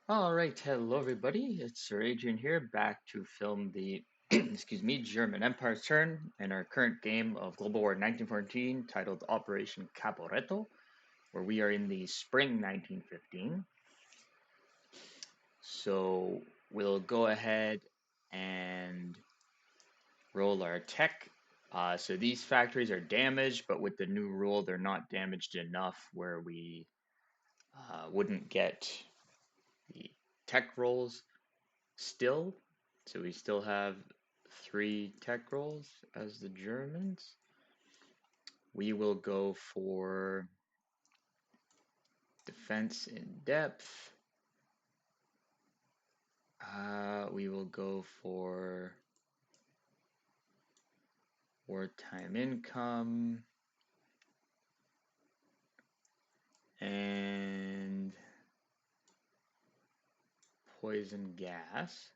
All right, hello everybody. It's Sir Adrian here, back to film the excuse me, German Empire's turn in our current game of Global War 1914 titled Operation Caporetto, where we are in the spring 1915. So we'll go ahead and roll our tech. So these factories are damaged, but with the new rule, they're not damaged enough where we wouldn't get the tech rolls still. So we still have three tech rolls as the Germans. We will go for defense in depth. We will go for wartime income and poison gas.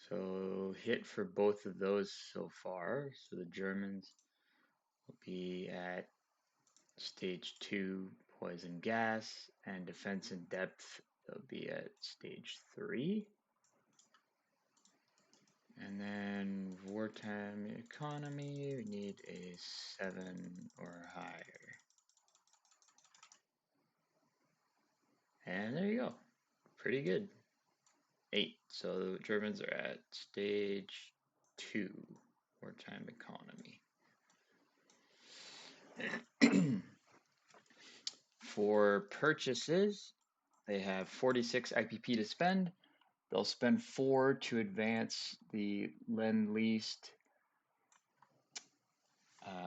So hit for both of those so far. So the Germans will be at stage 2 poison gas, and defense in depth they'll be at stage 3. And then wartime economy, we need a 7 or higher. And there you go. Pretty good. 8. So the Germans are at stage 2 wartime economy. For purchases, they have 46 IPP to spend. They'll spend 4 to advance the Lend-Lease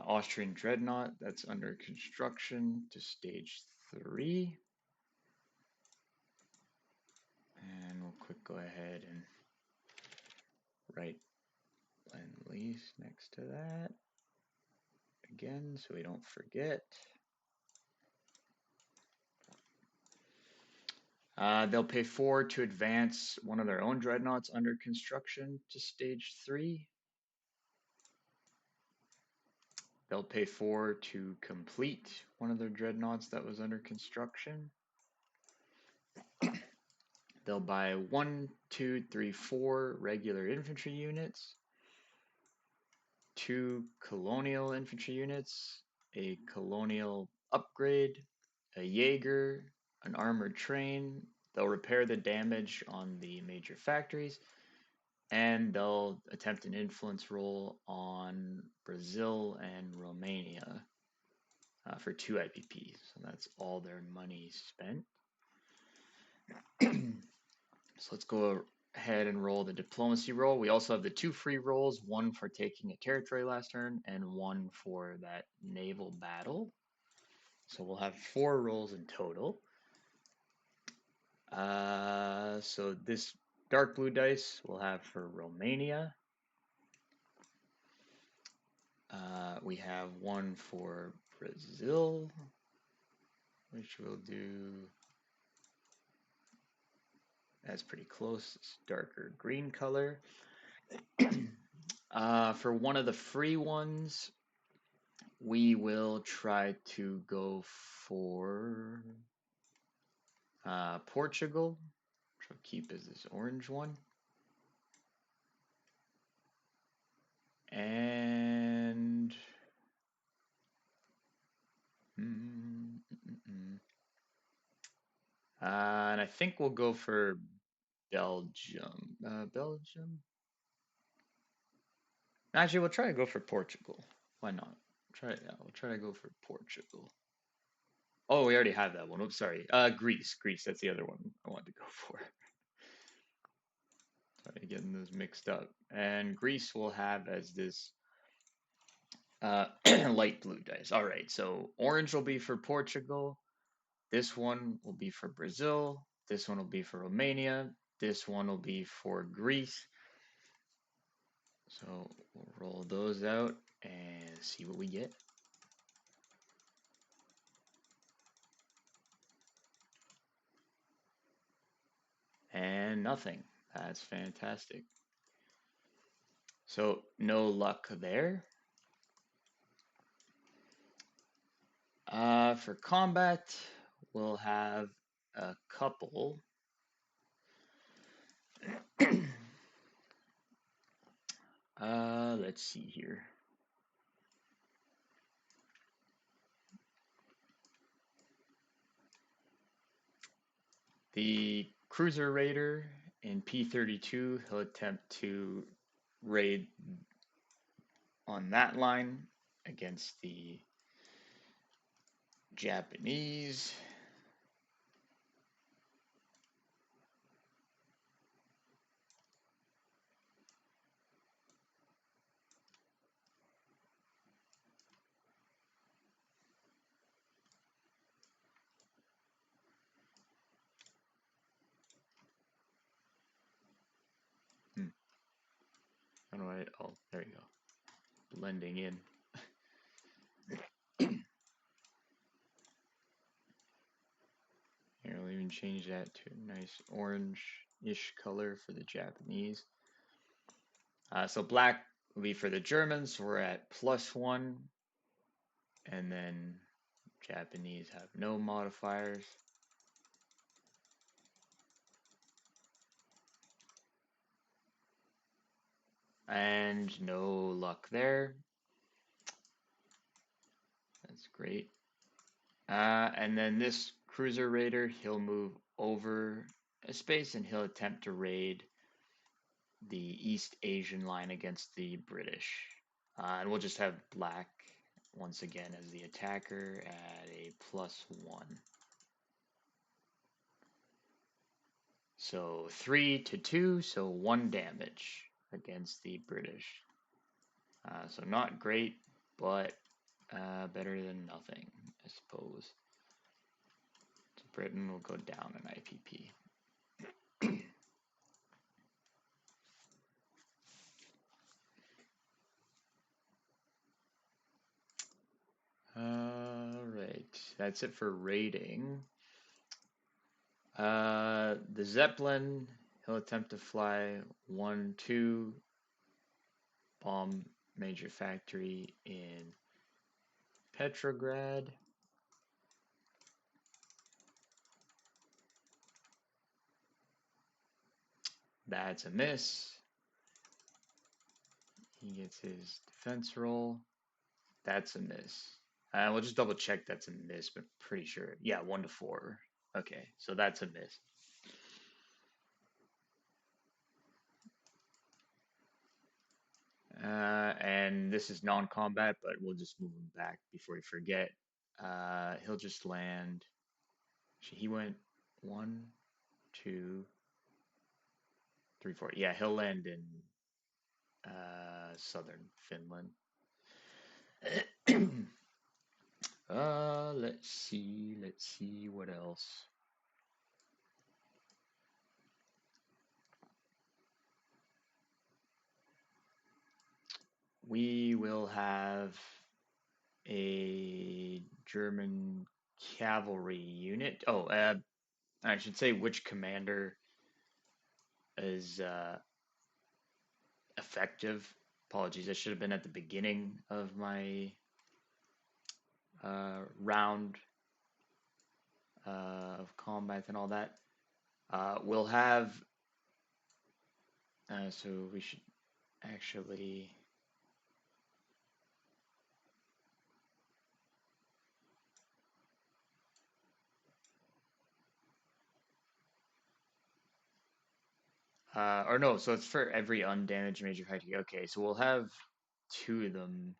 Austrian Dreadnought that's under construction to stage 3. And we'll quick go ahead and write Lend-Lease next to that again so we don't forget. They'll pay 4 to advance one of their own dreadnoughts under construction to stage 3. They'll pay 4 to complete one of their dreadnoughts that was under construction. They'll buy 1, 2, 3, 4 regular infantry units, 2 colonial infantry units, a colonial upgrade, a Jaeger, an armored train. They'll repair the damage on the major factories, and they'll attempt an influence roll on Brazil and Romania for 2 IPP. So that's all their money spent. So let's go ahead and roll the diplomacy roll. We also have the 2 free rolls, one for taking a territory last turn and one for that naval battle. So we'll have 4 rolls in total. So this dark blue dice we'll have for Romania. We have one for Brazil, which we'll do. That's pretty close. It's darker green color. For one of the free ones, we will try to go for Portugal, which I'll keep as this orange one. And and I think we'll go for Belgium. Belgium? Actually, we'll try to go for Portugal. Why not? We'll try to go for Portugal. Oh, we already have that one. Oops, sorry. Greece. Greece. That's the other one I wanted to go for. Sorry, getting those mixed up. And Greece will have as this light blue dice. All right. So orange will be for Portugal. This one will be for Brazil. This one will be for Romania. This one will be for Greece. So we'll roll those out and see what we get. And nothing. That's fantastic. So no luck there. For combat, we'll have a couple. Let's see here. The Cruiser Raider in P-32, he'll attempt to raid on that line against the Japanese. How do I? Oh, there you go. Blending in. Here, we'll even change that to a nice orange-ish color for the Japanese. So black will be for the Germans. So we're at +1. And then Japanese have no modifiers. And no luck there. That's great. And then this Cruiser Raider, he'll move over a space and he'll attempt to raid the East Asian line against the British. And we'll just have black once again as the attacker at a +1. So 3 to 2, so 1 damage against the British. So not great, but better than nothing, I suppose. So Britain will go down in IPP. Alright, that's it for rating. The Zeppelin, he'll attempt to fly 1-2, bomb major factory in Petrograd. That's a miss. He gets his defense roll. That's a miss. We'll just double check that's a miss, but pretty sure. Yeah, 1-4. Okay, so that's a miss. And this is non-combat, but we'll just move him back before we forget. He'll just land. He went 1, 2, 3, 4. Yeah, he'll land in southern Finland. Let's see what else. We will have a German cavalry unit. Oh, I should say which commander is effective. Apologies, I should have been at the beginning of my round of combat and all that. We'll have, so we should actually, or no, so it's for every undamaged major factory. Okay, so we'll have 2 of them.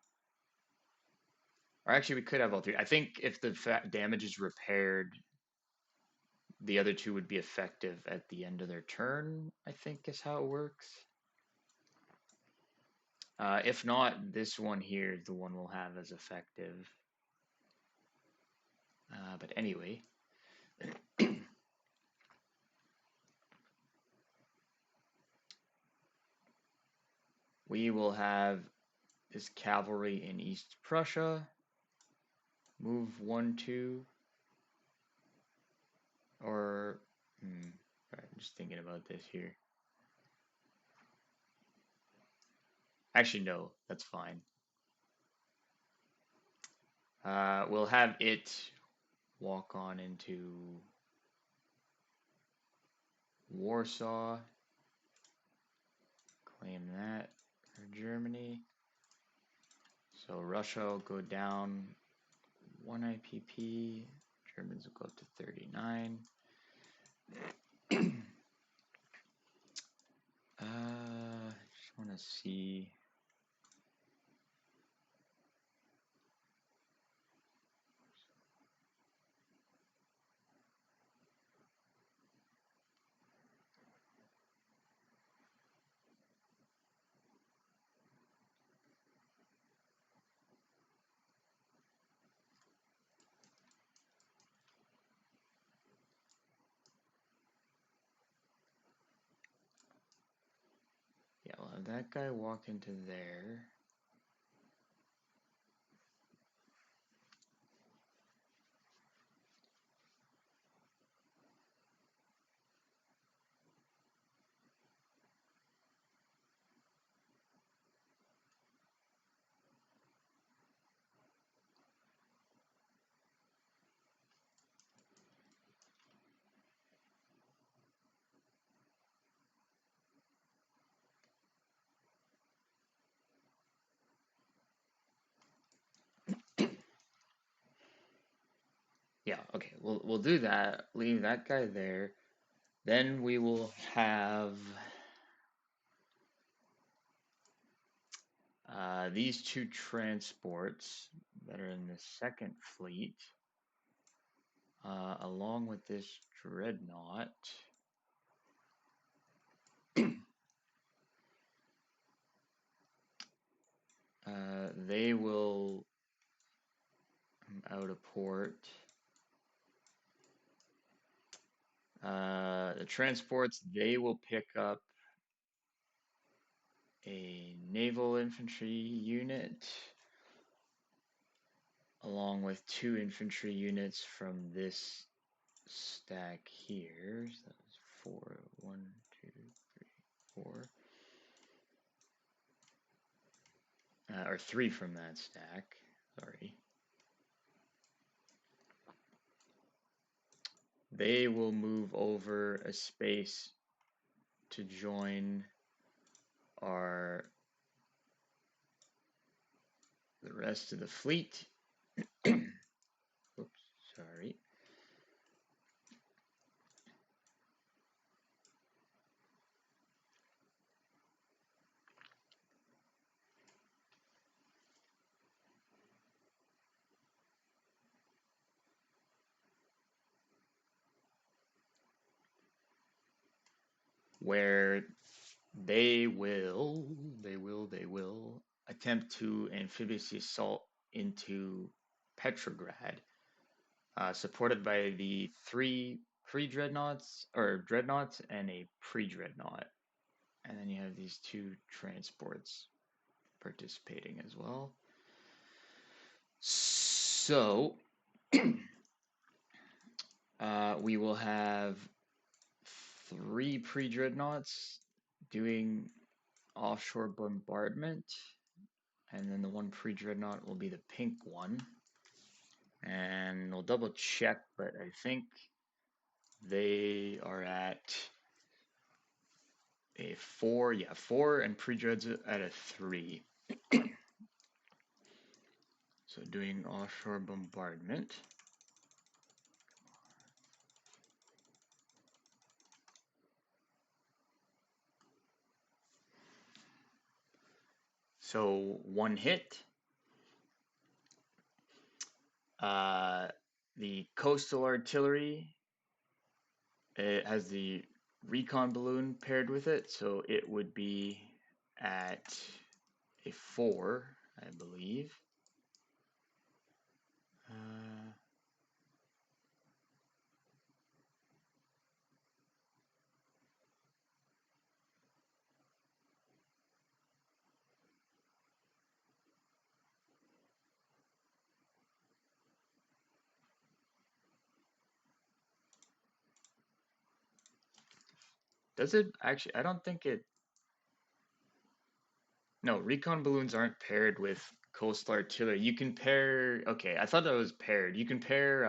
Or actually, we could have all 3. I think if the damage is repaired, the other 2 would be effective at the end of their turn, I think is how it works. If not, this one here is the one we'll have as effective. But anyway, we will have this cavalry in East Prussia. Move 1, 2. Or, I'm just thinking about this here. Actually, no, that's fine. We'll have it walk on into Warsaw, claim that for Germany. So Russia will go down 1 IPP, Germans will go up to 39. Just want to see. Yeah, we'll have that guy walk into there. Yeah, okay, we'll do that. Leave that guy there. Then we will have these two transports that are in the second fleet, along with this dreadnought. They will out of port. The transports, they will pick up a naval infantry unit along with 2 infantry units from this stack here. So that was 4, 1, 2, 3, 4. Or 3 from that stack. Sorry. They will move over a space to join the rest of the fleet. Oops, sorry. Where they will attempt to amphibious assault into Petrograd, supported by the 3 pre-dreadnoughts or dreadnoughts and a pre-dreadnought. And then you have these 2 transports participating as well. So we will have 3 pre-dreadnoughts doing offshore bombardment, and then the 1 pre-dreadnought will be the pink one. And we'll double check, but I think they are at a 4, yeah, 4, and pre-dreads at a 3. So doing offshore bombardment. So 1 hit. The coastal artillery, it has the recon balloon paired with it, so it would be at a 4, I believe. Does it actually? I don't think it. No, recon balloons aren't paired with coastal artillery. You can pair. Okay, I thought that was paired. You can pair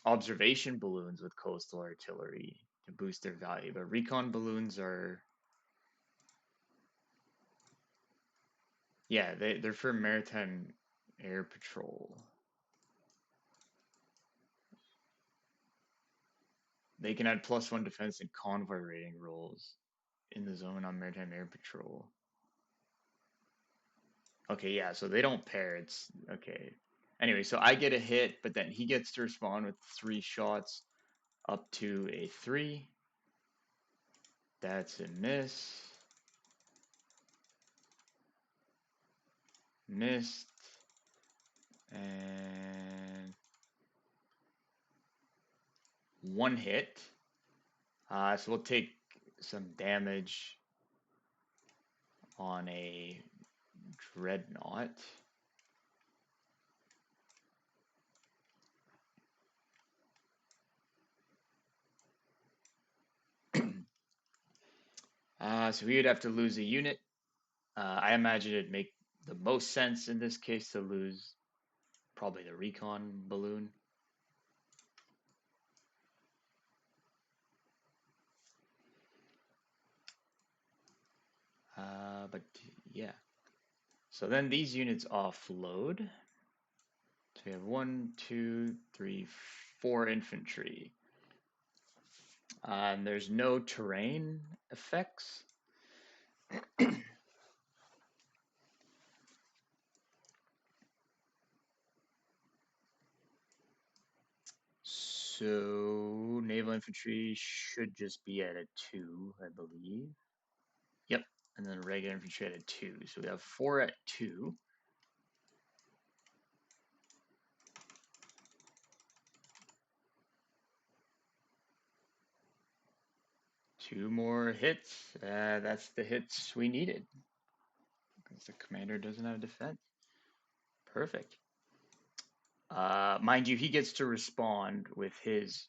observation balloons with coastal artillery to boost their value, but recon balloons are, yeah, they're for maritime air patrol. They can add +1 defense and convoy rating rolls in the zone on maritime air patrol. Okay, yeah, so they don't pair. It's okay. Anyway, so I get a hit, but then he gets to respond with 3 shots up to a 3. That's a miss. Missed. And 1 hit. So we'll take some damage on a dreadnought. So we would have to lose a unit. I imagine it'd make the most sense in this case to lose probably the recon balloon. But yeah. So then these units offload. So we have 1, 2, 3, 4 infantry. And there's no terrain effects. So naval infantry should just be at a 2, I believe. Yep, and then regular infantry at a 2. So we have 4 at 2. Two more hits. That's the hits we needed. Because the commander doesn't have defense. Perfect. Mind you, he gets to respond with his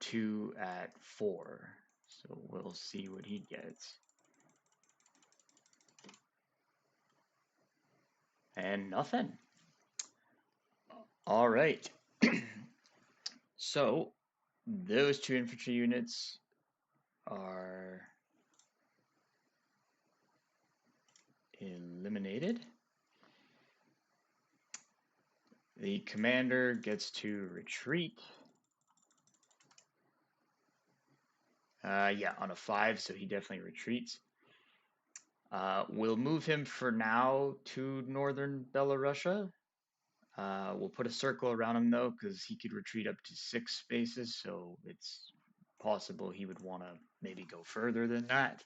2 at 4. So we'll see what he gets. And nothing. All right. So those 2 infantry units are eliminated. The commander gets to retreat. Yeah, on a 5, so he definitely retreats. We'll move him for now to northern Belarusia. We'll put a circle around him though, because he could retreat up to 6 spaces, so it's possible he would want to maybe go further than that.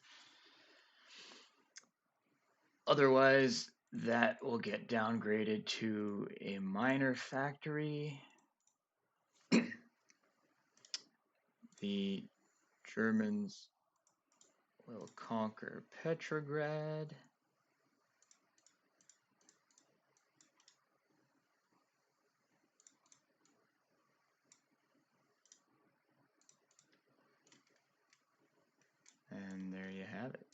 Otherwise, that will get downgraded to a minor factory. The Germans will conquer Petrograd. And there you have it.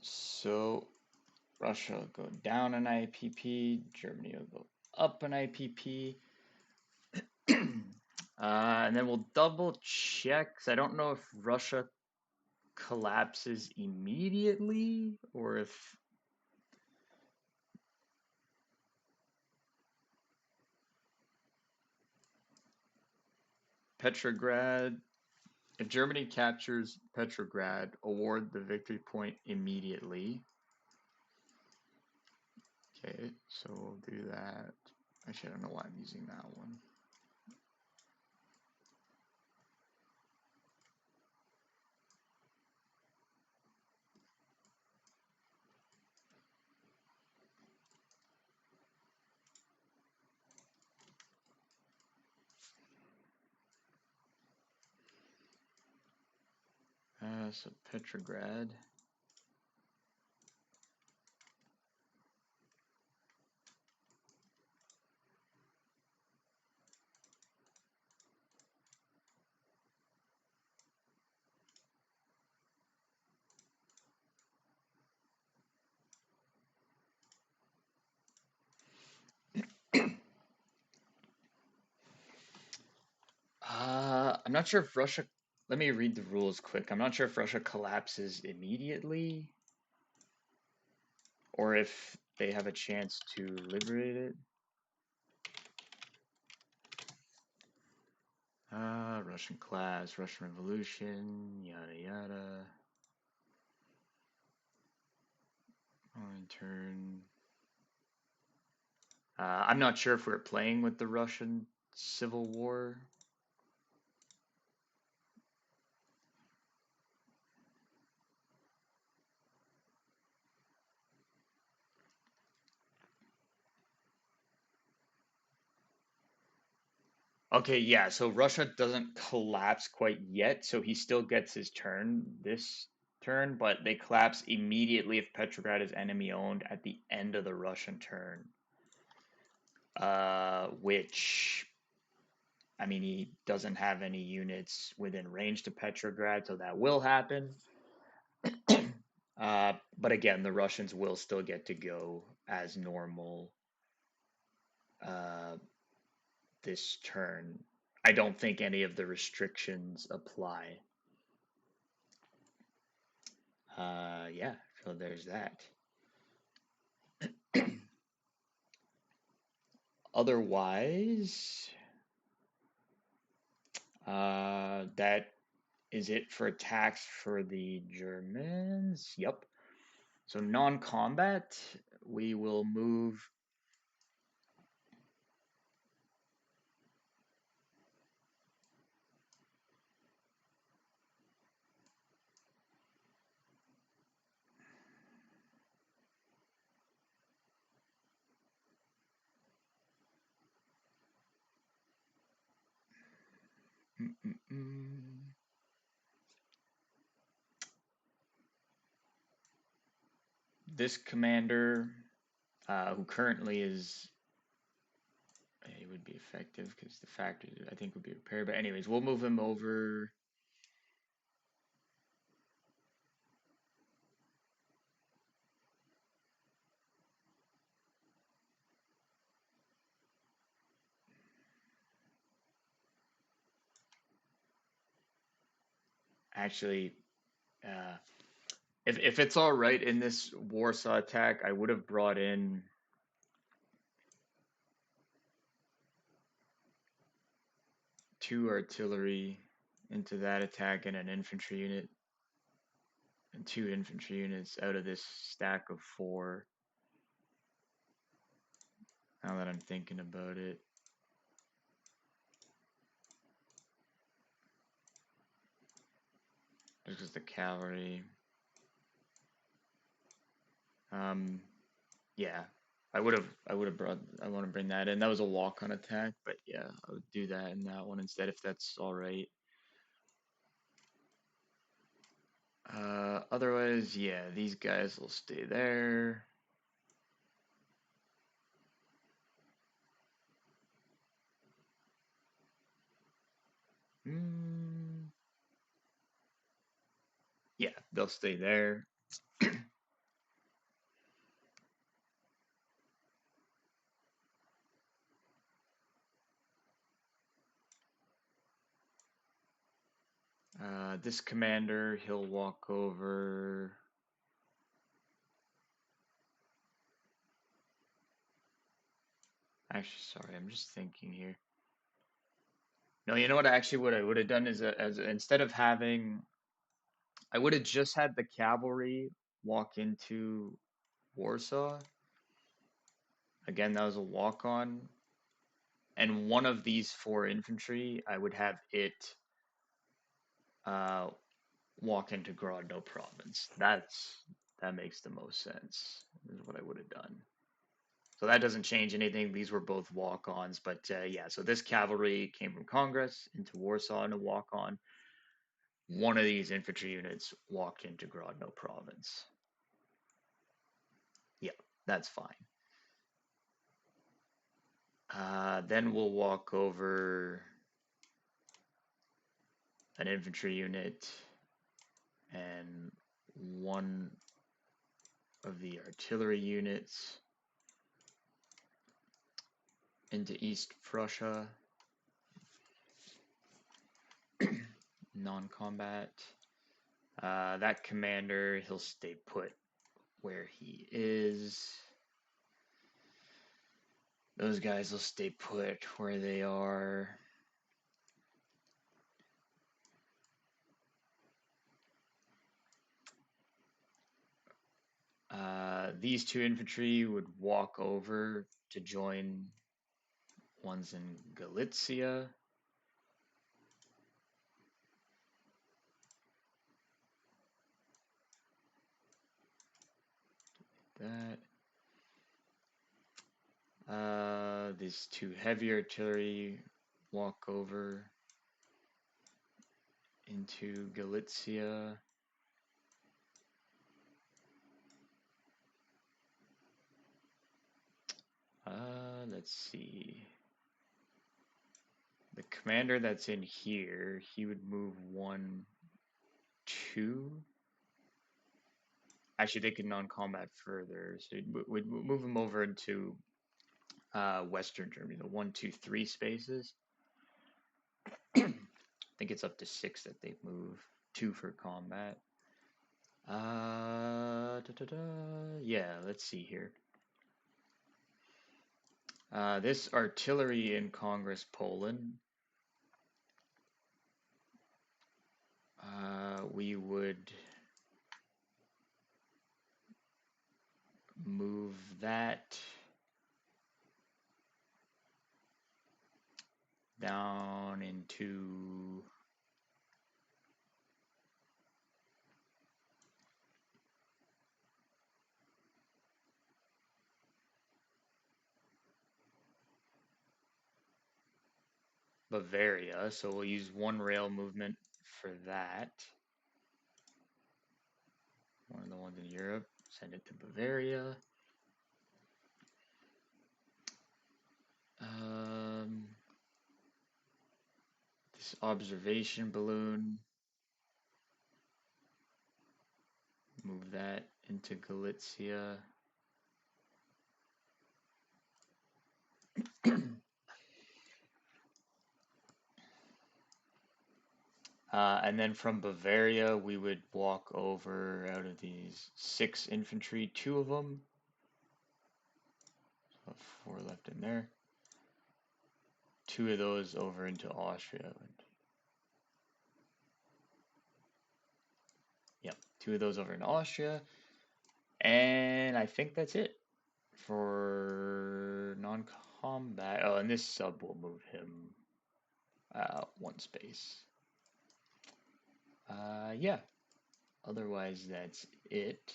So Russia will go down an IPP, Germany will go up an IPP. And then we'll double check, 'cause I don't know if Russia collapses immediately or if Petrograd, if Germany captures Petrograd, award the victory point immediately. Okay, so we'll do that. Actually, I don't know why I'm using that one. So Petrograd. I'm not sure if Russia. Let me read the rules quick. I'm not sure if Russia collapses immediately or if they have a chance to liberate it. Russian collapse, Russian Revolution, yada yada. On turn. I'm not sure if we're playing with the Russian Civil War. Okay, yeah, so Russia doesn't collapse quite yet, so he still gets his turn this turn, but they collapse immediately if Petrograd is enemy owned at the end of the Russian turn. Which, I mean, he doesn't have any units within range to Petrograd, so that will happen. But again, the Russians will still get to go as normal uh, this turn. I don't think any of the restrictions apply. Yeah, so there's that. Otherwise, that is it for attacks for the Germans. Yep. So non-combat, we will move. This commander, who currently is, he would be effective because the factory I think would be repaired. But anyways, we'll move him over. Actually, uh, if it's all right in this Warsaw attack, I would have brought in two artillery into that attack and an infantry unit and two infantry units out of this stack of four. Now that I'm thinking about it. This is the cavalry. Yeah, I would have brought. I want to bring that in. That was a walk-on attack, but yeah, I would do that in that one instead if that's all right. Otherwise, yeah, these guys will stay there. Yeah, they'll stay there. This commander, he'll walk over. Actually, sorry, I'm just thinking here. No, you know what? Actually, what I would have done is, as instead of having, I would have just had the cavalry walk into Warsaw. Again, that was a walk-on, and one of these four infantry, I would have it uh, walk into Grodno province. That makes the most sense. Is what I would have done. So that doesn't change anything. These were both walk-ons, but yeah. So this cavalry came from Congress into Warsaw in a walk-on. One of these infantry units walked into Grodno province. Yeah, that's fine. Then we'll walk over an infantry unit and one of the artillery units into East Prussia. non-combat. That commander, he'll stay put where he is. Those guys will stay put where they are. These two infantry would walk over to join ones in Galicia. That. These two heavy artillery walk over into Galicia. Let's see. The commander that's in here, he would move 1, 2. Actually, they could non-combat further, so we'd move him over into Western Germany, the 1, 2, 3 spaces. I think it's up to 6 that they move, 2 for combat. Yeah, let's see here. This artillery in Congress, Poland, we would move that down into Bavaria, so we'll use 1 rail movement for that. One of the ones in Europe, send it to Bavaria. This observation balloon, move that into Galicia. And then from Bavaria, we would walk over out of these 6 infantry, 2 of them. So 4 left in there. 2 of those over into Austria. Yep, 2 of those over in Austria. And I think that's it for non-combat. Oh, and this sub will move him 1 space. Yeah. Otherwise, that's it.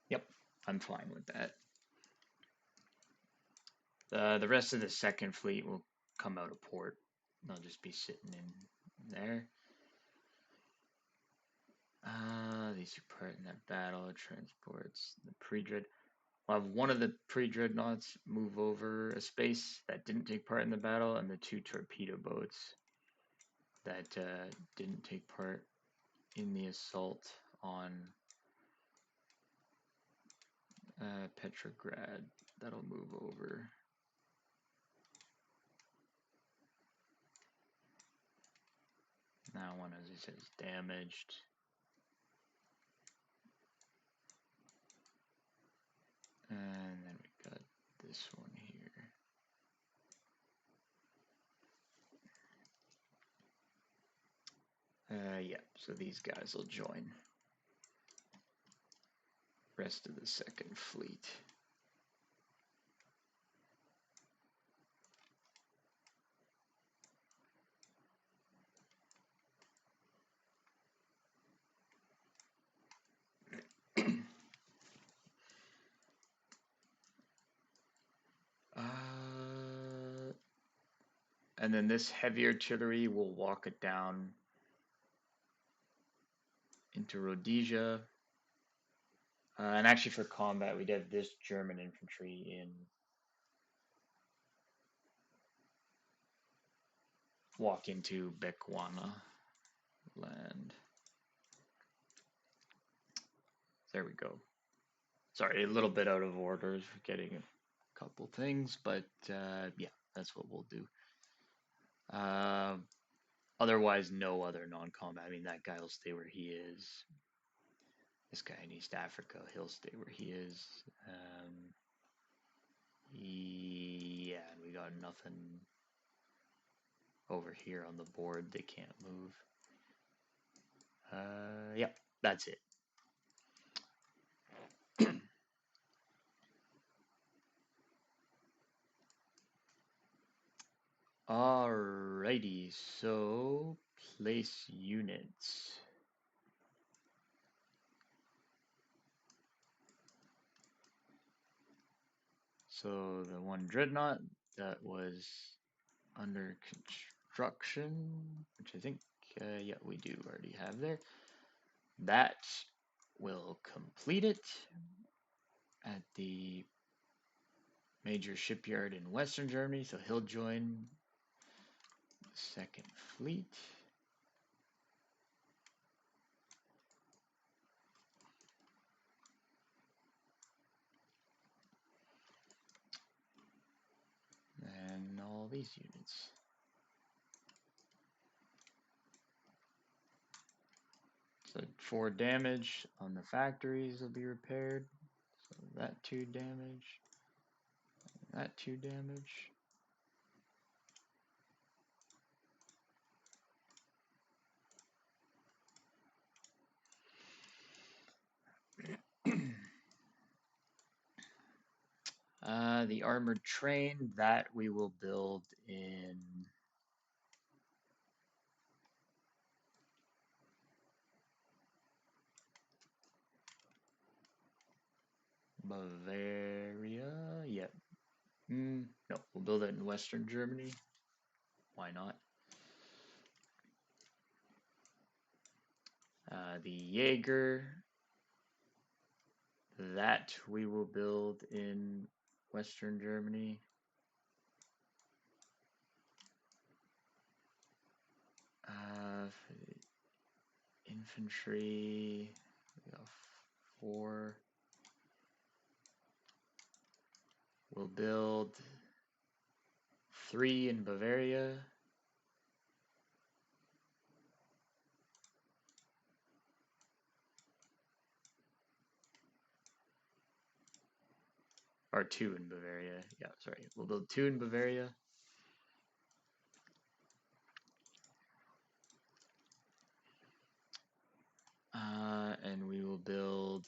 Yep, I'm fine with that. The rest of the second fleet will come out of port. They'll just be sitting in there. These are part in that battle. Transports the pre-dread. We'll have one of the pre-dreadnoughts move over a space that didn't take part in the battle, and the 2 torpedo boats that didn't take part in the assault on Petrograd. That'll move over. That one, as I said, is damaged. And then we got this one here. Yeah, so these guys will join rest of the second fleet. And then this heavy artillery will walk it down into Rhodesia. And actually for combat, we'd have this German infantry in walk into Bechuana land. There we go. Sorry, a little bit out of order, getting couple things, but yeah, that's what we'll do. Uh, Otherwise, no other non-combat. I mean, that guy will stay where he is. This guy in East Africa, he'll stay where he is. Yeah, and we got nothing over here on the board. They can't move. Yep, that's it. Alrighty, so place units. So the one dreadnought that was under construction, which I think, yeah, we do already have there. That will complete it at the major shipyard in Western Germany, so he'll join the Second Fleet. And all these units. So 4 damage on the factories will be repaired. So that 2 damage. That 2 damage. The armored train, that we will build in Bavaria. Yep. No, we'll build it in Western Germany. Why not? The Jaeger, that we will build in Western Germany. For the infantry, we got 4. We'll build 3 in Bavaria. Or 2 in Bavaria. Yeah, sorry. We'll build 2 in Bavaria. And we will build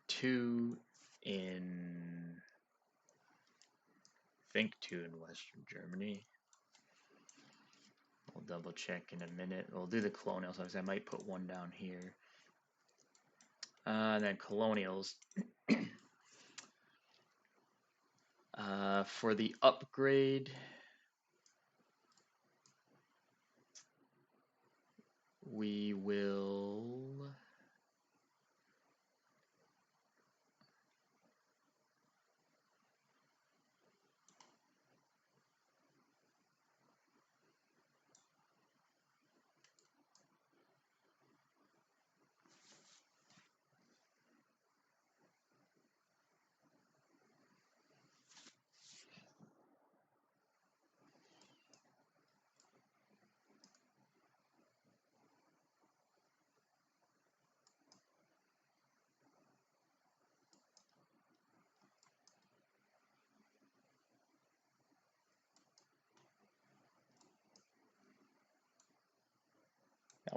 2 in, I think 2 in Western Germany. We'll double check in a minute. We'll do the colonials. I might put 1 down here. And then colonials. For the upgrade, we will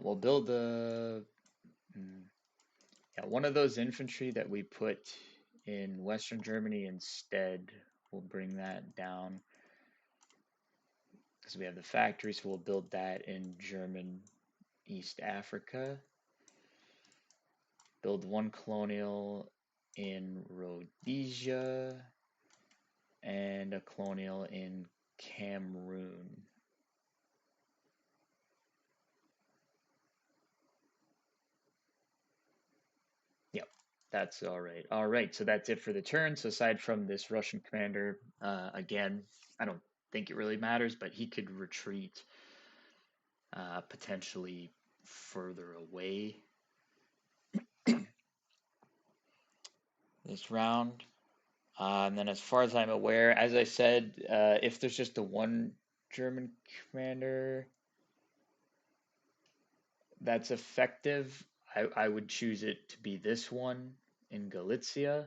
we'll build a one of those infantry that we put in Western Germany instead. We'll bring that down because we have the factory, so we'll build that in German East Africa. Build 1 colonial in Rhodesia and a colonial in Cameroon. Yep, that's all right. All right, so that's it for the turn. So aside from this Russian commander, again, I don't think it really matters, but he could retreat potentially further away. this round. And then, as far as I'm aware, as I said, if there's just the one German commander that's effective, I would choose it to be this one in Galicia.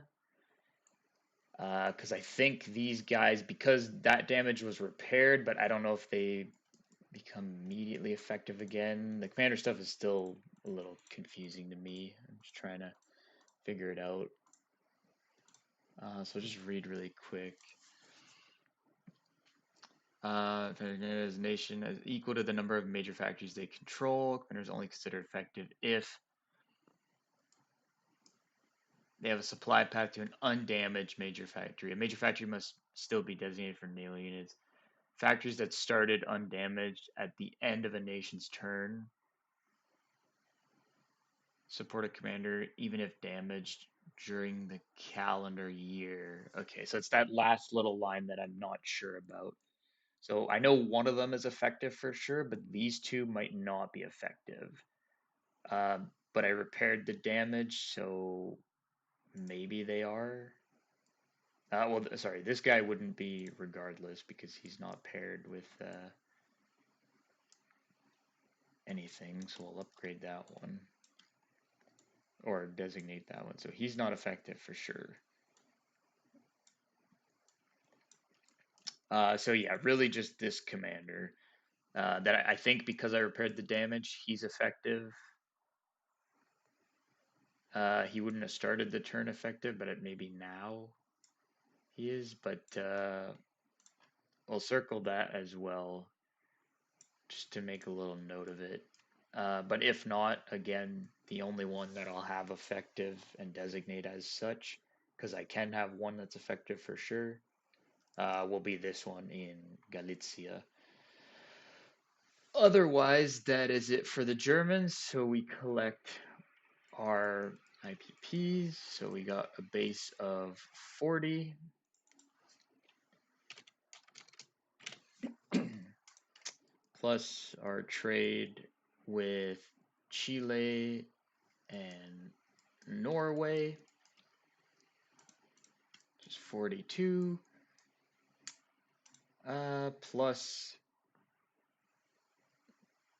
Because I think these guys, because that damage was repaired, but I don't know if they become immediately effective again. The commander stuff is still a little confusing to me. I'm just trying to figure it out. So just read really quick. Canada's nation is equal to the number of major factories they control. Commanders only considered effective if they have a supply path to an undamaged major factory. A major factory must still be designated for naval units. Factories that started undamaged at the end of a nation's turn support a commander even if damaged during the calendar year. Okay, so it's that last little line that I'm not sure about. So I know one of them is effective for sure, but these two might not be effective. But I repaired the damage, so maybe they are. Well, sorry, this guy wouldn't be regardless because he's not paired with anything, so we'll upgrade that one. Or designate that one. So he's not effective for sure. So yeah, really just this commander. That I think because I repaired the damage, he's effective. He wouldn't have started the turn effective, but maybe now he is. But we'll circle that as well, just to make a little note of it. But if not, again, the only one that I'll have effective and designate as such, because I can have one that's effective for sure, will be this one in Galicia. Otherwise, that is it for the Germans. So we collect our IPPs. So we got a base of 40. Plus our trade with Chile and Norway, just 42. Plus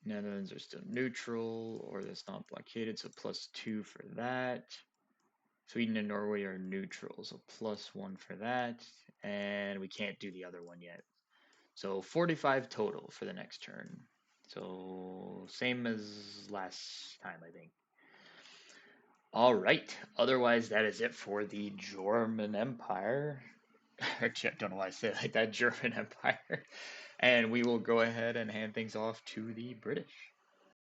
Netherlands are still neutral, or that's not blockaded, so +2 for that. Sweden and Norway are neutral, so +1 for that. And we can't do the other one yet. So 45 total for the next turn. So same as last time, I think. All right. Otherwise, that is it for the German Empire. I don't know why I say it like that, German Empire. And we will go ahead and hand things off to the British.